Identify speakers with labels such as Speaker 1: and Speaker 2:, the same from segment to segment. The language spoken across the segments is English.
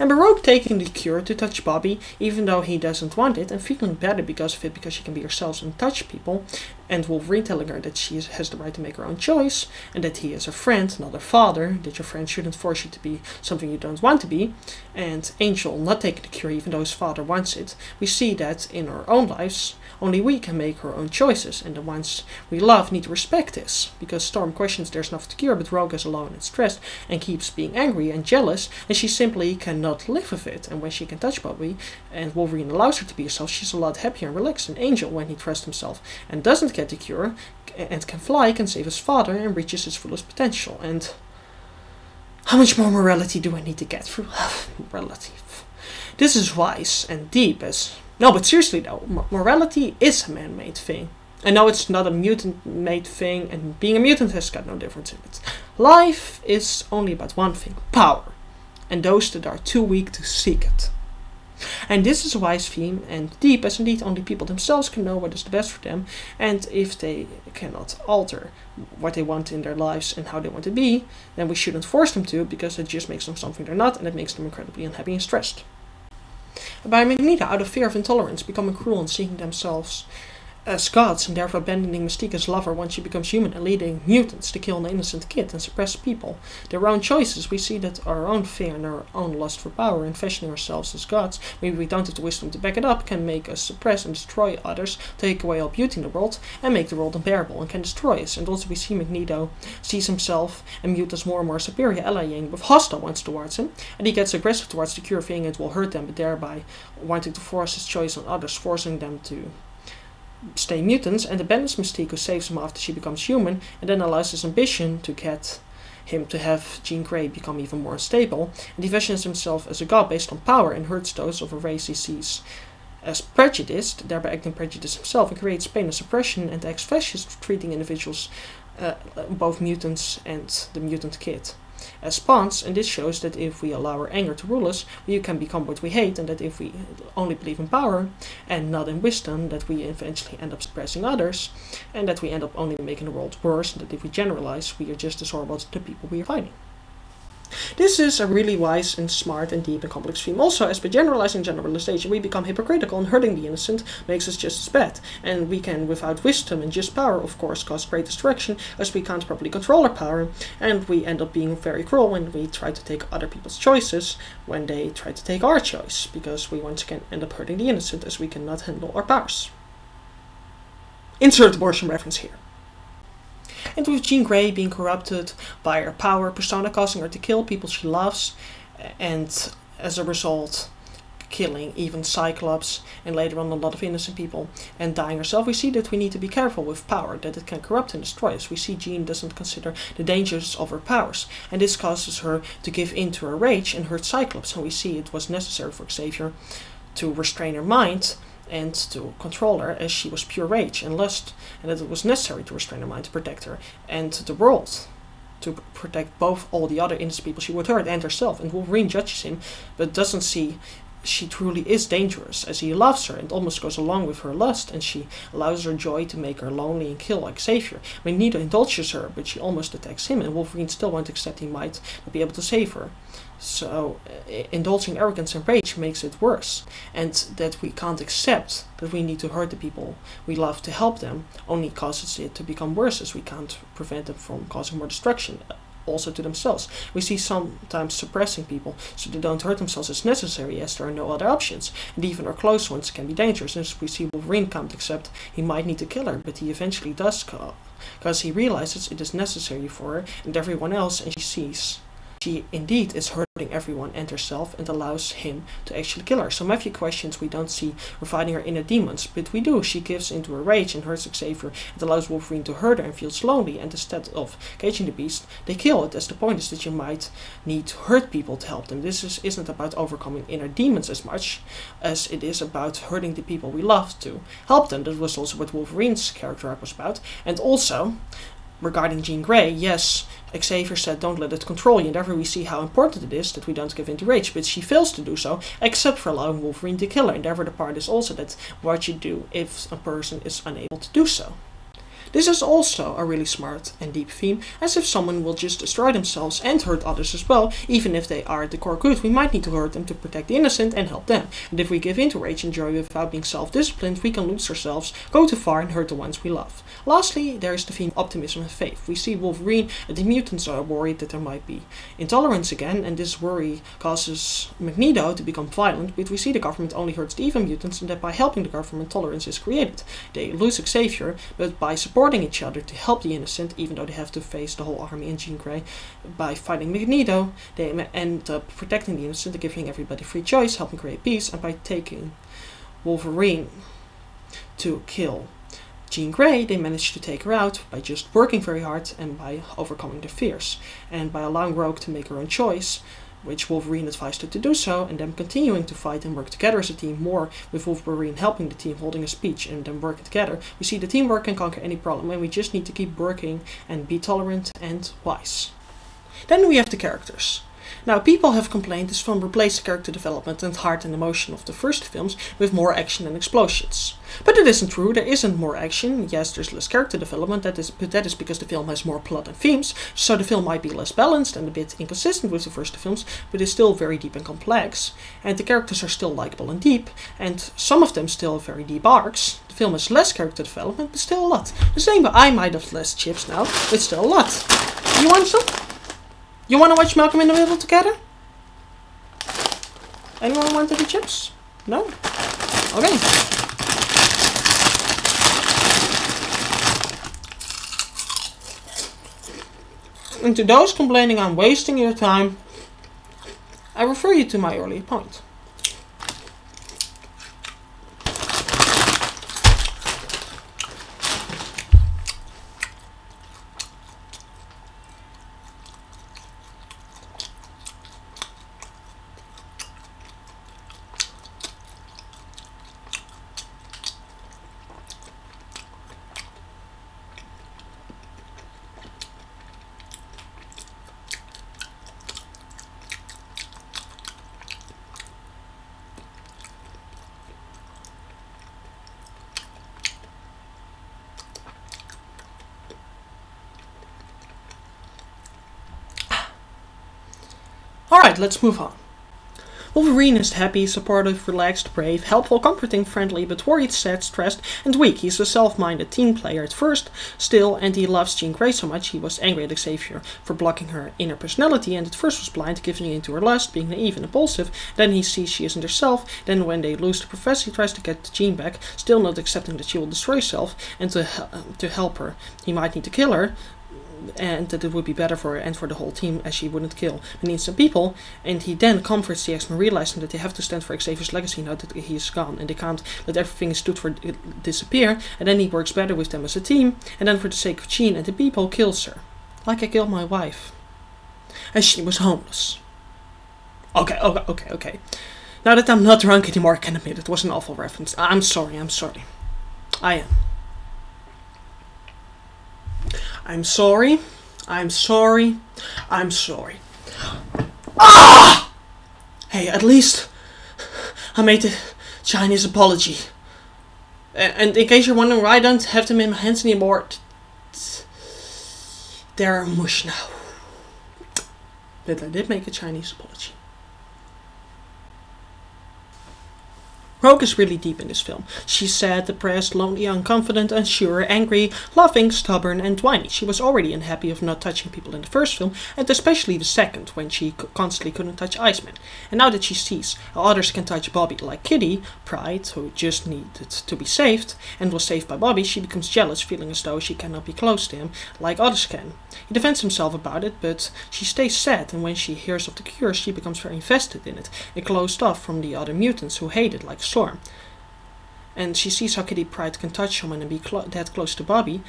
Speaker 1: And Baroque taking the cure to touch Bobby, even though he doesn't want it, and feeling better because of it, because she can be herself and touch people, and Wolverine telling her that she has the right to make her own choice, and that he is a friend, not a father, that your friend shouldn't force you to be something you don't want to be, and Angel not taking the cure even though his father wants it. We see that in our own lives, only we can make our own choices, and the ones we love need to respect this, because Storm questions there's nothing to cure, but Rogue is alone and stressed, and keeps being angry and jealous, and she simply cannot live with it, and when she can touch Bobby, and Wolverine allows her to be herself, she's a lot happier and relaxed, and Angel, when he trusts himself and doesn't get the cure, and can fly, can save his father, and reaches his fullest potential. And how much more morality do I need to get through? Morality. This is wise and deep as... No, but seriously though, morality is a man-made thing. I know it's not a mutant-made thing, and being a mutant has got no difference in it. Life is only about one thing, power. And those that are too weak to seek it. And this is a wise theme and deep, as indeed only people themselves can know what is the best for them, and if they cannot alter what they want in their lives and how they want to be, then we shouldn't force them to, because it just makes them something they're not, and it makes them incredibly unhappy and stressed. By Magneto, out of fear of intolerance, becoming cruel and seeing themselves as gods, and therefore abandoning Mystique as lover once she becomes human, and leading mutants to kill an innocent kid and suppress people. Their own choices, we see that our own fear and our own lust for power and fashioning ourselves as gods, maybe we don't have the wisdom to back it up, can make us suppress and destroy others, take away all beauty in the world, and make the world unbearable, and can destroy us. And also we see Magneto sees himself and mutants more and more superior, allying with hostile ones towards him, and he gets aggressive towards the cure, fearing it will hurt them, but thereby wanting to force his choice on others, forcing them to stay mutants, and abandons Mystique, who saves him after she becomes human, and then allows his ambition to get him to have Jean Grey become even more unstable, and he fashions himself as a god based on power and hurts those of a race he sees as prejudiced, thereby acting prejudiced himself, and creates pain and suppression, and acts fascist, treating individuals, both mutants and the mutant kid, as pawns. And this shows that if we allow our anger to rule us, we can become what we hate, and that if we only believe in power and not in wisdom, that we eventually end up suppressing others, and that we end up only making the world worse, and that if we generalize, we are just as horrible as the people we are fighting. This is a really wise and smart and deep and complex theme. Also, as by generalizing generalization, we become hypocritical, and hurting the innocent makes us just as bad. And we can, without wisdom and just power, of course, cause great destruction, as we can't properly control our power, and we end up being very cruel when we try to take other people's choices, when they try to take our choice, because we once again end up hurting the innocent, as we cannot handle our powers. Insert abortion reference here. And with Jean Grey being corrupted by her power, persona causing her to kill people she loves, and as a result killing even Cyclops and later on a lot of innocent people, and dying herself, we see that we need to be careful with power, that it can corrupt and destroy us. We see Jean doesn't consider the dangers of her powers, and this causes her to give in to her rage and hurt Cyclops, and we see it was necessary for Xavier to restrain her mind and to control her, as she was pure rage and lust, and that it was necessary to restrain her mind to protect her and the world, to protect both all the other innocent people she would hurt and herself. And Wolverine judges him, but doesn't see she truly is dangerous, as he loves her and almost goes along with her lust, and she allows her joy to make her lonely and kill like Xavier. Magneto indulges her, but she almost attacks him, and Wolverine still won't accept he might not be able to save her. So indulging arrogance and rage makes it worse, and that we can't accept that we need to hurt the people we love to help them only causes it to become worse, as we can't prevent them from causing more destruction, also to themselves. We see sometimes suppressing people so they don't hurt themselves is necessary, as there are no other options, and even our close ones can be dangerous. As we see Wolverine can't accept he might need to kill her, but he eventually does, because he realizes it is necessary for her and everyone else, and she sees she indeed is hurting everyone and herself, and allows him to actually kill her. So Matthew questions we don't see her fighting her inner demons, but we do. She gives into her rage and hurts Xavier, and allows Wolverine to hurt her and feels lonely, and instead of caging the beast, they kill it, as the point is that you might need to hurt people to help them. This isn't about overcoming inner demons as much as it is about hurting the people we love to help them. That was also what Wolverine's character arc was about. And also, regarding Jean Grey, yes, Xavier said don't let it control you, and therefore we see how important it is that we don't give in to rage, but she fails to do so, except for allowing Wolverine to kill her, and therefore the part is also that what you do if a person is unable to do so. This is also a really smart and deep theme, as if someone will just destroy themselves and hurt others as well, even if they are at the core good, we might need to hurt them to protect the innocent and help them. And if we give in to rage and joy without being self-disciplined, we can lose ourselves, go too far and hurt the ones we love. Lastly, there is the theme optimism and faith. We see Wolverine and the mutants are worried that there might be intolerance again, and this worry causes Magneto to become violent, but we see the government only hurts the evil mutants and that by helping the government, tolerance is created. They lose Xavier, but by supporting each other to help the innocent, even though they have to face the whole army and Jean Grey, by fighting Magneto, they end up protecting the innocent, giving everybody free choice, helping create peace, and by taking Wolverine to kill Jean Grey, they managed to take her out by just working very hard and by overcoming their fears. And by allowing Rogue to make her own choice, which Wolverine advised her to do so, and them continuing to fight and work together as a team more, with Wolverine helping the team, holding a speech, and them working together, we see the teamwork can conquer any problem, and we just need to keep working and be tolerant and wise. Then we have the characters. Now, people have complained this film replaced the character development and heart and emotion of the first films with more action and explosions. But it isn't true, there isn't more action. Yes, there's less character development, but that is because the film has more plot and themes, so the film might be less balanced and a bit inconsistent with the first two films, but it's still very deep and complex, and the characters are still likable and deep, and some of them still have very deep arcs. The film has less character development, but still a lot. The same way I might have less chips now, but still a lot. You want some? You want to watch Malcolm in the Middle together? Anyone want any chips? No? Okay. And to those complaining I'm wasting your time, I refer you to my earlier point. Alright, let's move on. Wolverine is happy, supportive, relaxed, brave, helpful, comforting, friendly, but worried, sad, stressed, and weak. He's a self-minded team player at first, still, and he loves Jean Grey so much he was angry at Xavier for blocking her inner personality, and at first was blind, giving in to her lust, being naive and impulsive. Then he sees she isn't herself. Then when they lose the professor, he tries to get Jean back, still not accepting that she will destroy herself, and to help her, he might need to kill her, and that it would be better for her and for the whole team as she wouldn't kill an innocent people. And he then comforts the X-Men, realizing that they have to stand for Xavier's legacy now that he is gone, and they can't let everything stood for disappear. And then he works better with them as a team, and then for the sake of Jean and the people, kills her. Like I killed my wife. And she was homeless. Okay. Now that I'm not drunk anymore, I can admit it was an awful reference. I'm sorry. I am. I'm sorry. Ah! Hey, at least I made the Chinese apology. And in case you're wondering why I don't have them in my hands anymore, they're mush now. But I did make a Chinese apology. Rogue is really deep in this film. She's sad, depressed, lonely, unconfident, unsure, angry, loving, stubborn, and whiny. She was already unhappy of not touching people in the first film, and especially the second, when she constantly couldn't touch Iceman. And now that she sees how others can touch Bobby, like Kitty, Pride, who just needed to be saved, and was saved by Bobby, she becomes jealous, feeling as though she cannot be close to him, like others can. He defends himself about it, but she stays sad, and when she hears of the cure, she becomes very invested in it, and closed off from the other mutants who hate it, like Storm. And she sees how Kitty Pryde can touch someone and be that close to Bobby,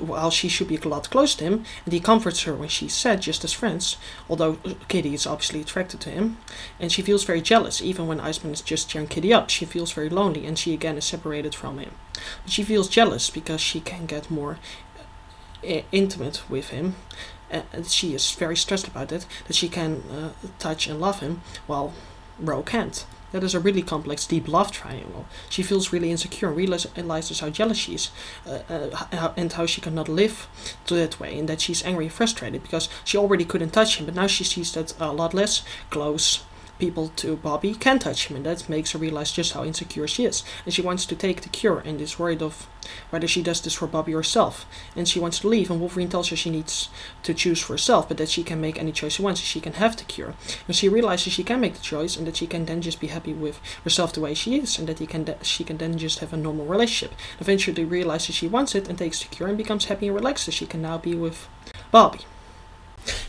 Speaker 1: while she should be a lot close to him, and he comforts her when she's sad, just as friends, although Kitty is obviously attracted to him, and she feels very jealous, even when Iceman is just cheering Kitty up. She feels very lonely, and she again is separated from him. But she feels jealous because she can get more intimate with him, and she is very stressed about it, that she can touch and love him, while Rogue can't. That is a really complex, deep love triangle. She feels really insecure and realizes how jealous she is, and how she cannot live that way, and that she's angry and frustrated because she already couldn't touch him, but now she sees that a lot less close people to Bobby can touch him, and that makes her realize just how insecure she is. And she wants to take the cure and is worried of whether she does this for Bobby herself. And she wants to leave, and Wolverine tells her she needs to choose for herself, but that she can make any choice she wants, she can have the cure. And she realizes she can make the choice, and that she can then just be happy with herself the way she is, and that she can then just have a normal relationship. Eventually realizes she wants it and takes the cure and becomes happy and relaxed, so she can now be with Bobby.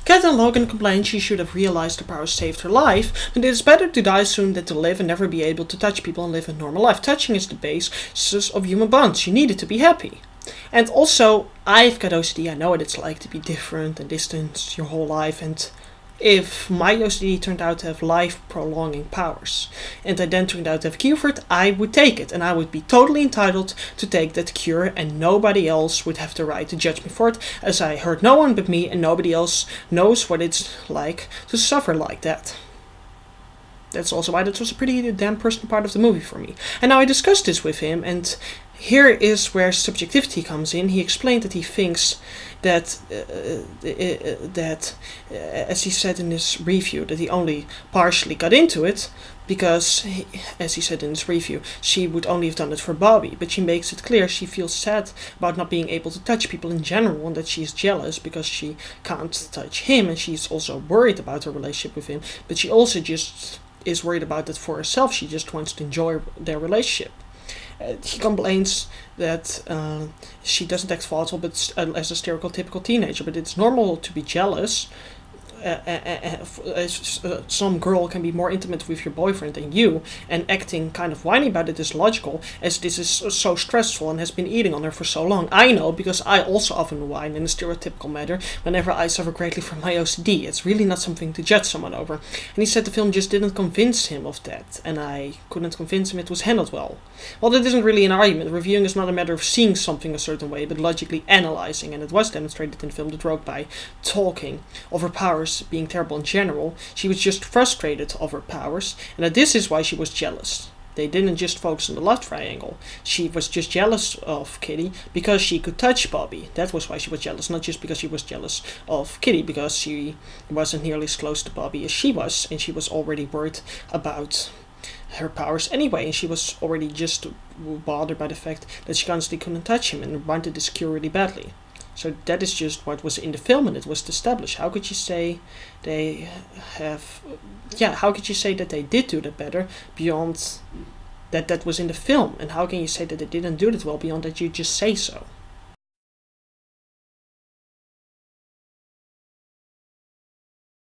Speaker 1: Kat and Logan complain she should have realized the powers saved her life, but it is better to die soon than to live and never be able to touch people and live a normal life. Touching is the basis of human bonds. You need it to be happy. And also, I've got OCD. I know what it's like to be different and distant your whole life, and if my OCD turned out to have life-prolonging powers, and I then turned out to have a cure for it, I would take it, and I would be totally entitled to take that cure, and nobody else would have the right to judge me for it, as I hurt no one but me, and nobody else knows what it's like to suffer like that. That's also why that was a pretty damn personal part of the movie for me. And now I discussed this with him, and here is where subjectivity comes in. He explained that he thinks that, as he said in his review, that he only partially got into it because, as he said in his review, she would only have done it for Bobby. But she makes it clear she feels sad about not being able to touch people in general, and that she's jealous because she can't touch him, and she's also worried about her relationship with him. But she also just is worried about it for herself. She just wants to enjoy their relationship. He complains that she doesn't act volatile but as a stereotypical teenager, but it's normal to be jealous. Some girl can be more intimate with your boyfriend than you, and acting kind of whiny about it is logical, as this is so stressful and has been eating on her for so long. I know, because I also often whine in a stereotypical manner whenever I suffer greatly from my OCD. It's really not something to judge someone over. And he said the film just didn't convince him of that, and I couldn't convince him it was handled well. Well, that isn't really an argument. Reviewing is not a matter of seeing something a certain way, but logically analyzing, and it was demonstrated in the film that wrote by talking of her powers being terrible in general. She was just frustrated of her powers, and that this is why she was jealous. They didn't just focus on the love triangle. She was just jealous of Kitty because she could touch Bobby. That was why she was jealous, not just because she was jealous of Kitty, because she wasn't nearly as close to Bobby as she was, and she was already worried about her powers anyway, and she was already just bothered by the fact that she constantly couldn't touch him and wanted this cure really badly. So that is just what was in the film, and it was established. How could you say they have... Yeah, how could you say that they did do that better beyond that was in the film? And how can you say that they didn't do that well beyond that you just say so?